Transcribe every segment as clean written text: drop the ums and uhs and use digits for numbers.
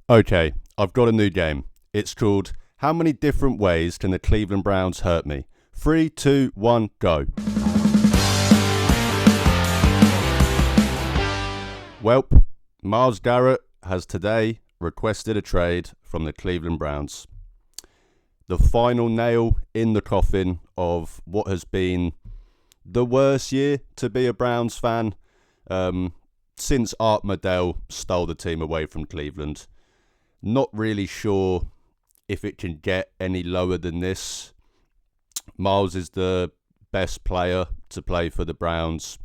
Okay, I've got a new game. It's called How Many Different Ways Can the Cleveland Browns Hurt Me? 3, 2, 1, go. Welp, Myles Garrett has today requested a trade from the Cleveland Browns. The final nail in the coffin of what has been the worst year to be a Browns fan since Art Modell stole the team away from Cleveland. Not really sure if it can get any lower than this. Myles is the best player to play for the Browns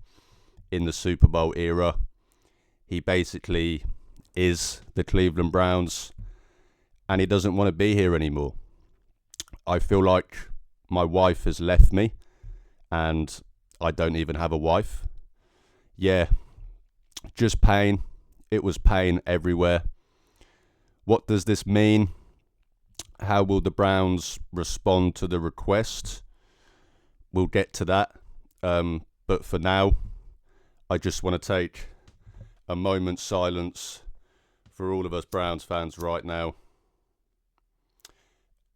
in the Super Bowl era. He basically is the Cleveland Browns, and he doesn't want to be here anymore. I feel like my wife has left me, and I don't even have a wife. Yeah, just pain. It was pain everywhere. What does this mean? How will the Browns respond to the request? We'll get to that. But for now, I just want to take a moment's silence for all of us Browns fans right now.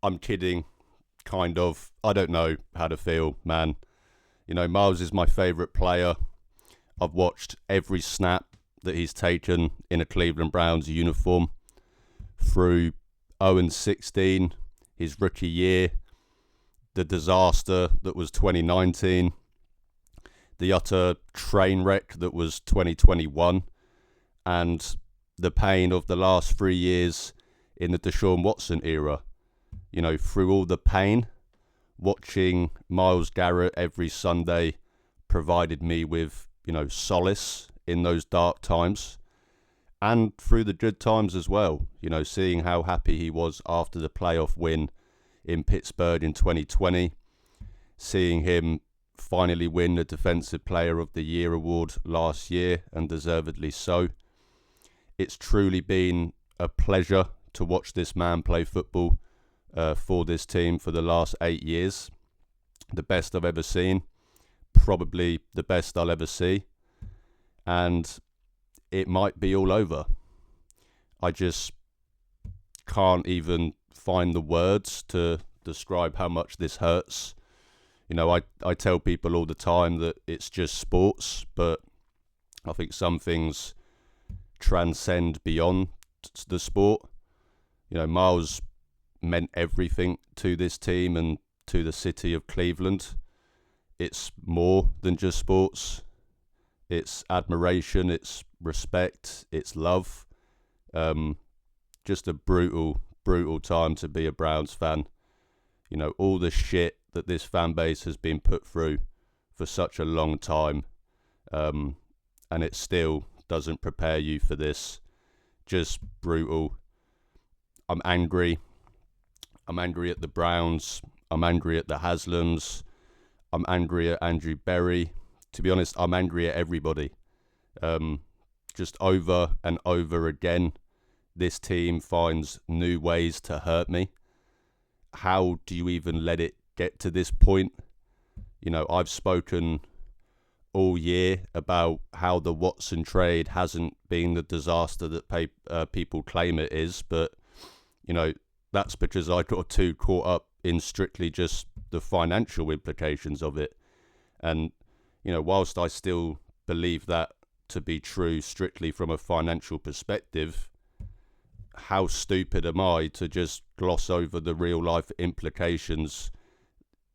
I'm kidding, kind of. I don't know how to feel, man. You know, Myles is my favourite player. I've watched every snap that he's taken in a Cleveland Browns uniform through 0-16, his rookie year, the disaster that was 2019, the utter train wreck that was 2021, and the pain of the last 3 years in the Deshaun Watson era. You know, through all the pain, watching Myles Garrett every Sunday provided me with, solace in those dark times. And through the good times as well, seeing how happy he was after the playoff win in Pittsburgh in 2020, seeing him finally win the Defensive Player of the Year award last year, and deservedly so. It's truly been a pleasure to watch this man play football for this team for the last 8 years. The best I've ever seen, probably the best I'll ever see. And it might be all over. I just can't even find the words to describe how much this hurts. I tell people all the time that it's just sports, but I think some things transcend beyond the sport. Myles meant everything to this team and to the city of Cleveland. It's more than just sports. It's admiration, it's respect, it's love. Just a brutal time to be a Browns fan. All the shit that this fan base has been put through for such a long time, and it still doesn't prepare you for this. Just brutal. I'm angry. I'm angry at the Browns. I'm angry at the Haslams. I'm angry at Andrew Berry. To be honest, I'm angry at everybody. Just over and over again, this team finds new ways to hurt me. How do you even let it get to this point? I've spoken all year about how the Watson trade hasn't been the disaster that people claim it is, but that's because I got too caught up in strictly just the financial implications of it. And whilst I still believe that to be true strictly from a financial perspective, how stupid am I to just gloss over the real life implications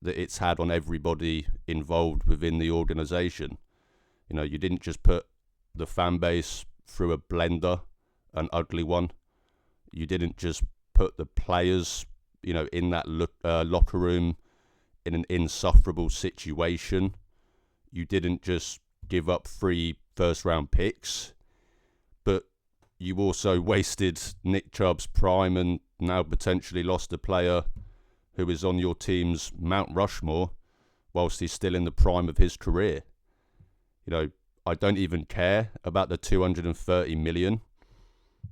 that it's had on everybody involved within the organisation? You didn't just put the fan base through a blender, an ugly one. You didn't just put the players, in that locker room in an insufferable situation. You didn't just give up 3 first-round picks, but you also wasted Nick Chubb's prime and now potentially lost a player who is on your team's Mount Rushmore whilst he's still in the prime of his career. I don't even care about the $230 million.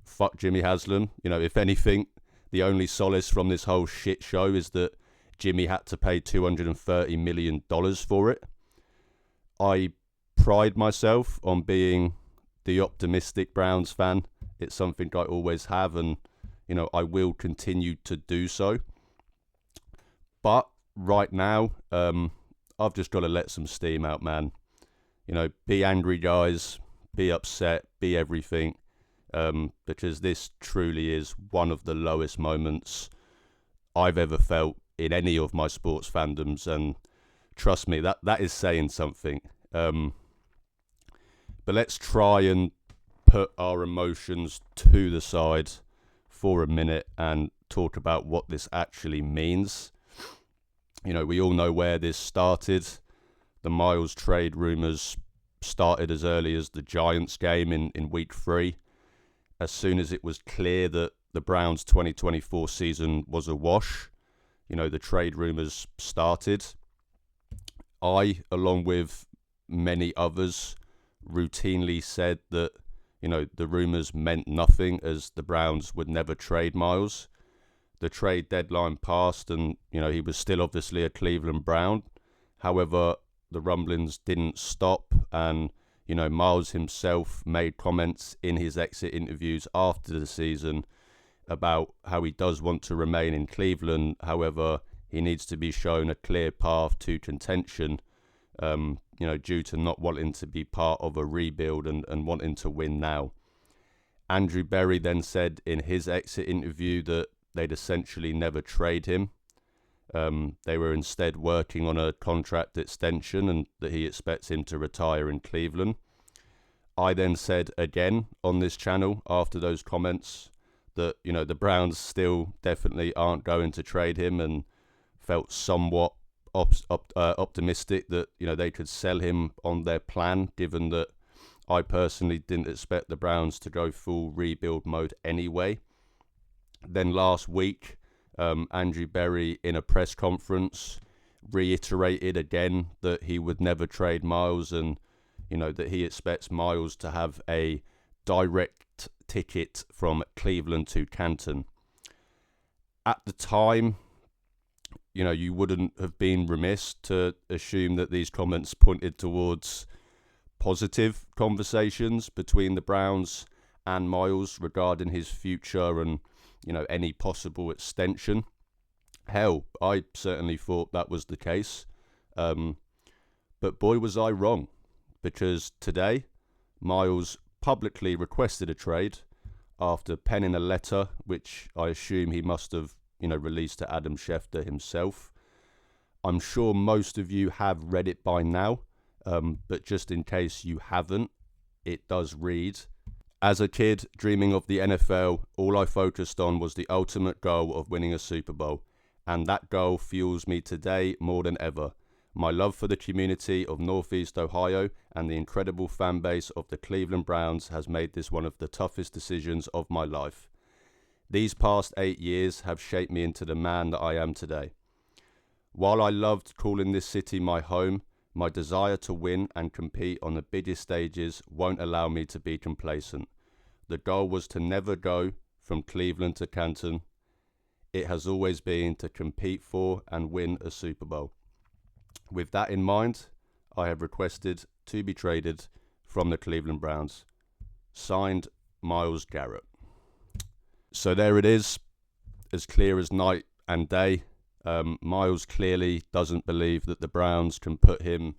Fuck Jimmy Haslam. If anything, the only solace from this whole shit show is that Jimmy had to pay $230 million for it. I pride myself on being the optimistic Browns fan. It's something I always have, and I will continue to do so. But right now, I've just got to let some steam out, man. Be angry, guys. Be upset. Be everything. Because this truly is one of the lowest moments I've ever felt in any of my sports fandoms, and trust me, that is saying something. But let's try and put our emotions to the side for a minute and talk about what this actually means. We all know where this started. The Myles trade rumours started as early as the Giants game in week 3. As soon as it was clear that the Browns' 2024 season was a wash, the trade rumours started. I, along with many others, routinely said that, the rumours meant nothing, as the Browns would never trade Myles. The trade deadline passed and, he was still obviously a Cleveland Brown. However, the rumblings didn't stop, and, Myles himself made comments in his exit interviews after the season about how he does want to remain in Cleveland. However, he needs to be shown a clear path to contention, due to not wanting to be part of a rebuild and wanting to win now. Andrew Berry then said in his exit interview that they'd essentially never trade him. They were instead working on a contract extension, and that he expects him to retire in Cleveland. I then said again on this channel after those comments that, the Browns still definitely aren't going to trade him, and felt somewhat optimistic that, they could sell him on their plan, given that I personally didn't expect the Browns to go full rebuild mode anyway. Then last week, Andrew Berry in a press conference reiterated again that he would never trade Myles, and that he expects Myles to have a direct ticket from Cleveland to Canton. At the time, you wouldn't have been remiss to assume that these comments pointed towards positive conversations between the Browns and Myles regarding his future and, any possible extension. Hell, I certainly thought that was the case. But boy, was I wrong, because today Myles publicly requested a trade after penning a letter, which I assume he must have, released to Adam Schefter himself. I'm sure most of you have read it by now, but just in case you haven't, it does read: as a kid dreaming of the NFL, all I focused on was the ultimate goal of winning a Super Bowl, and that goal fuels me today more than ever. My love for the community of Northeast Ohio and the incredible fan base of the Cleveland Browns has made this one of the toughest decisions of my life. These past 8 years have shaped me into the man that I am today. While I loved calling this city my home, my desire to win and compete on the biggest stages won't allow me to be complacent. The goal was to never go from Cleveland to Canton. It has always been to compete for and win a Super Bowl. With that in mind, I have requested to be traded from the Cleveland Browns. Signed, Myles Garrett. So there it is, as clear as night and day. Myles clearly doesn't believe that the Browns can put him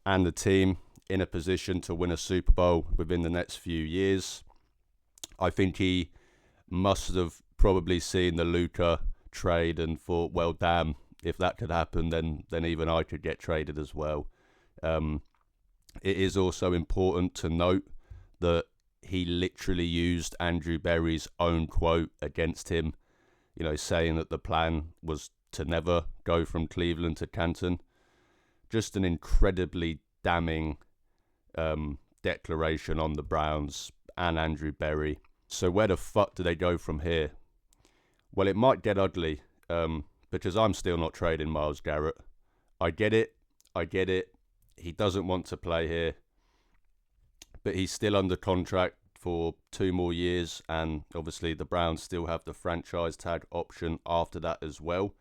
and the team in a position to win a Super Bowl within the next few years. I think he must have probably seen the Luka trade and thought, well, damn, if that could happen, then even I could get traded as well. It is also important to note that he literally used Andrew Berry's own quote against him, saying that the plan was to never go from Cleveland to Canton. Just an incredibly damning declaration on the Browns and Andrew Berry. So where the fuck do they go from here? Well, it might get ugly, because I'm still not trading Myles Garrett. I get it. He doesn't want to play here, but he's still under contract for 2 more years, and obviously the Browns still have the franchise tag option after that as well.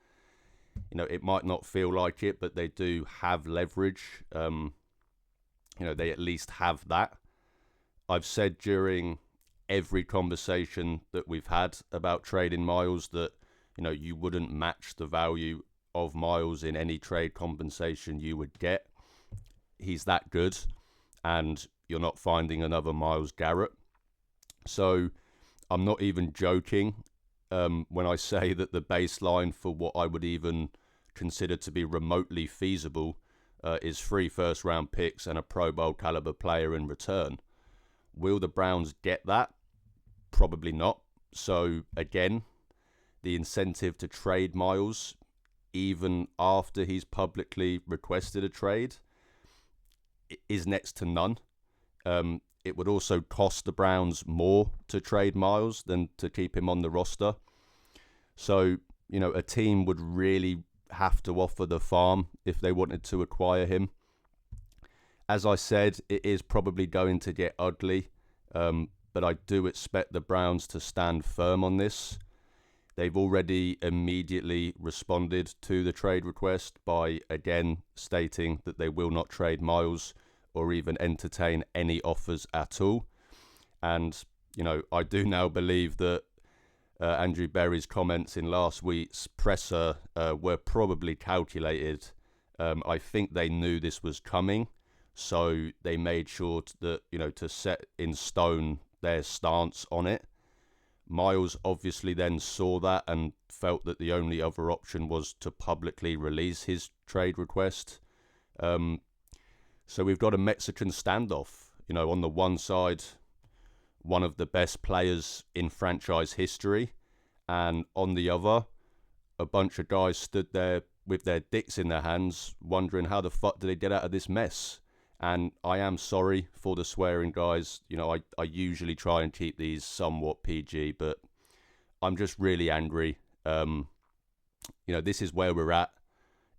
It might not feel like it, but they do have leverage. They at least have that. I've said during every conversation that we've had about trading Myles, that, you know, you wouldn't match the value of Myles in any trade compensation you would get. He's that good, and you're not finding another Myles Garrett. So I'm not even joking when I say that the baseline for what I would even consider to be remotely feasible is 3 first-round picks and a Pro Bowl caliber player in return. Will the Browns get that? Probably not. So again, the incentive to trade Myles, even after he's publicly requested a trade, is next to none. It would also cost the Browns more to trade Myles than to keep him on the roster. So, you know, a team would really have to offer the farm if they wanted to acquire him. As I said, it is probably going to get ugly, but I do expect the Browns to stand firm on this. They've already immediately responded to the trade request by, again, stating that they will not trade Myles or even entertain any offers at all. And, you know, I do now believe that Andrew Berry's comments in last week's presser were probably calculated. I think they knew this was coming, so they made sure that, you know, to set in stone their stance on it. Myles obviously then saw that and felt that the only other option was to publicly release his trade request. So we've got a Mexican standoff. You know, on the one side, one of the best players in franchise history, and on the other, a bunch of guys stood there with their dicks in their hands, wondering how the fuck did they get out of this mess. And I am sorry for the swearing, guys. You know, I usually try and keep these somewhat PG, but I'm just really angry. You know, this is where we're at.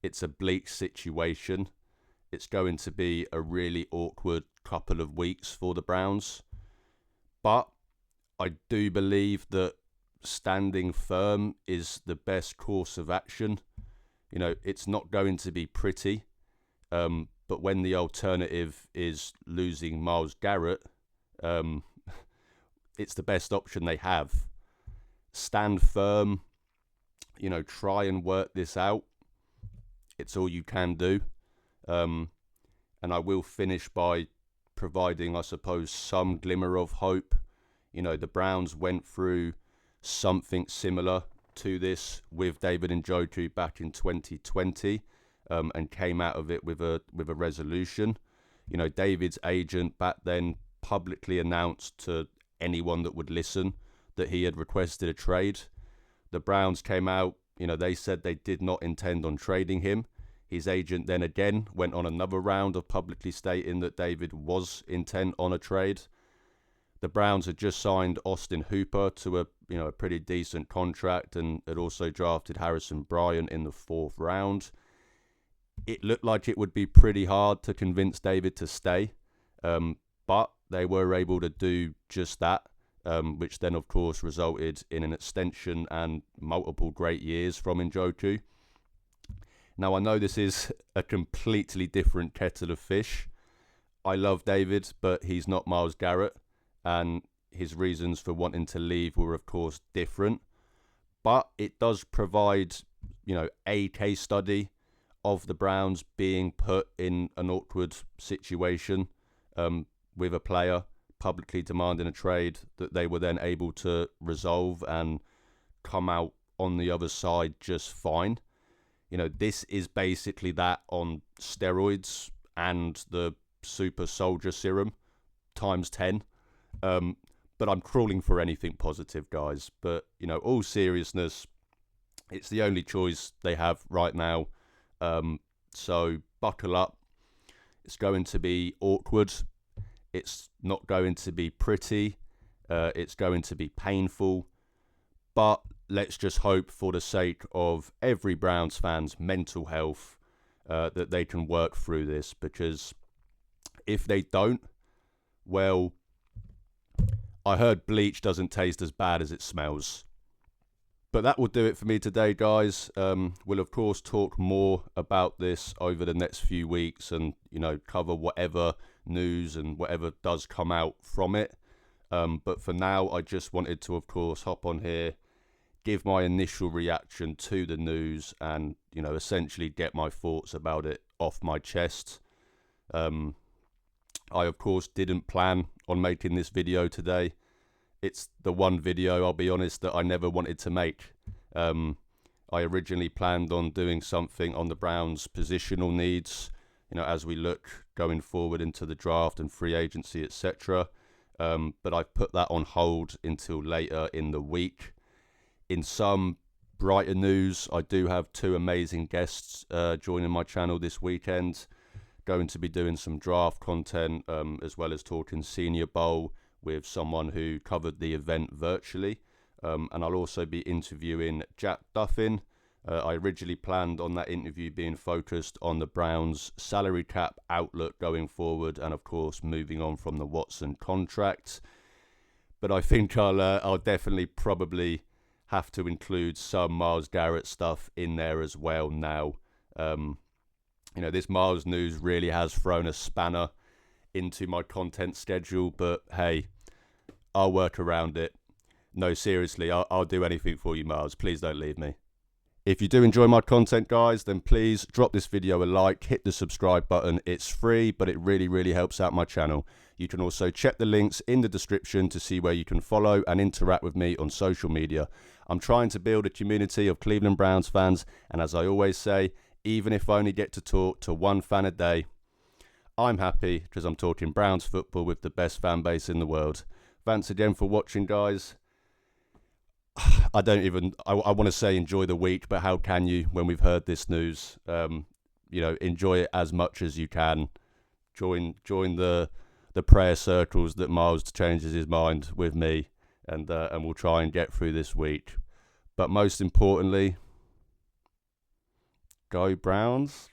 It's a bleak situation. It's going to be a really awkward couple of weeks for the Browns. But I do believe that standing firm is the best course of action. You know, it's not going to be pretty. But when the alternative is losing Myles Garrett, it's the best option they have. Stand firm, you know, try and work this out. It's all you can do. And I will finish by providing, I suppose, some glimmer of hope. You know, the Browns went through something similar to this with David Njoku back in 2020. And came out of it with a resolution. You know, David's agent back then publicly announced to anyone that would listen that he had requested a trade. The Browns came out, you know, they said they did not intend on trading him. His agent then again went on another round of publicly stating that David was intent on a trade. The Browns had just signed Austin Hooper to a pretty decent contract, and had also drafted Harrison Bryant in the 4th round. It looked like it would be pretty hard to convince David to stay, but they were able to do just that, which then, of course, resulted in an extension and multiple great years from Njoku. Now, I know this is a completely different kettle of fish. I love David, but he's not Myles Garrett, and his reasons for wanting to leave were, of course, different. But it does provide, you know, a case study of the Browns being put in an awkward situation with a player publicly demanding a trade that they were then able to resolve and come out on the other side just fine. You know, this is basically that on steroids and the super soldier serum times 10. But I'm crawling for anything positive, guys. But, you know, all seriousness, it's the only choice they have right now. So buckle up. It's going to be awkward. It's not going to be pretty. It's going to be painful. But let's just hope, for the sake of every Browns fan's mental health, that they can work through this. Because if they don't, well, I heard bleach doesn't taste as bad as it smells. But that will do it for me today, guys. We'll, of course, talk more about this over the next few weeks and, you know, cover whatever news and whatever does come out from it. But for now, I just wanted to, of course, hop on here, give my initial reaction to the news, and essentially get my thoughts about it off my chest. I, of course, didn't plan on making this video today. It's the one video, I'll be honest, that I never wanted to make. I originally planned on doing something on the Browns' positional needs, as we look going forward into the draft and free agency, etc. But I've put that on hold until later in the week. In some brighter news, I do have 2 amazing guests joining my channel this weekend. Going to be doing some draft content, as well as talking Senior Bowl with someone who covered the event virtually. And I'll also be interviewing Jack Duffin. I originally planned on that interview being focused on the Browns' salary cap outlook going forward, and of course moving on from the Watson contract. But I think I'll definitely probably have to include some Myles Garrett stuff in there as well now. This Myles news really has thrown a spanner into my content schedule, but hey, I'll work around it. No, seriously, I'll do anything for you, Myles. Please don't leave me. If you do enjoy my content, guys, then please drop this video a like, hit the subscribe button. It's free, but it really, really helps out my channel. You can also check the links in the description to see where you can follow and interact with me on social media. I'm trying to build a community of Cleveland Browns fans, and as I always say, even if I only get to talk to one fan a day, I'm happy because I'm talking Browns football with the best fan base in the world. Thanks again for watching, guys. I want to say enjoy the week, but how can you when we've heard this news? Enjoy it as much as you can. Join the prayer circles that Myles changes his mind with me, and we'll try and get through this week. But most importantly, go Browns.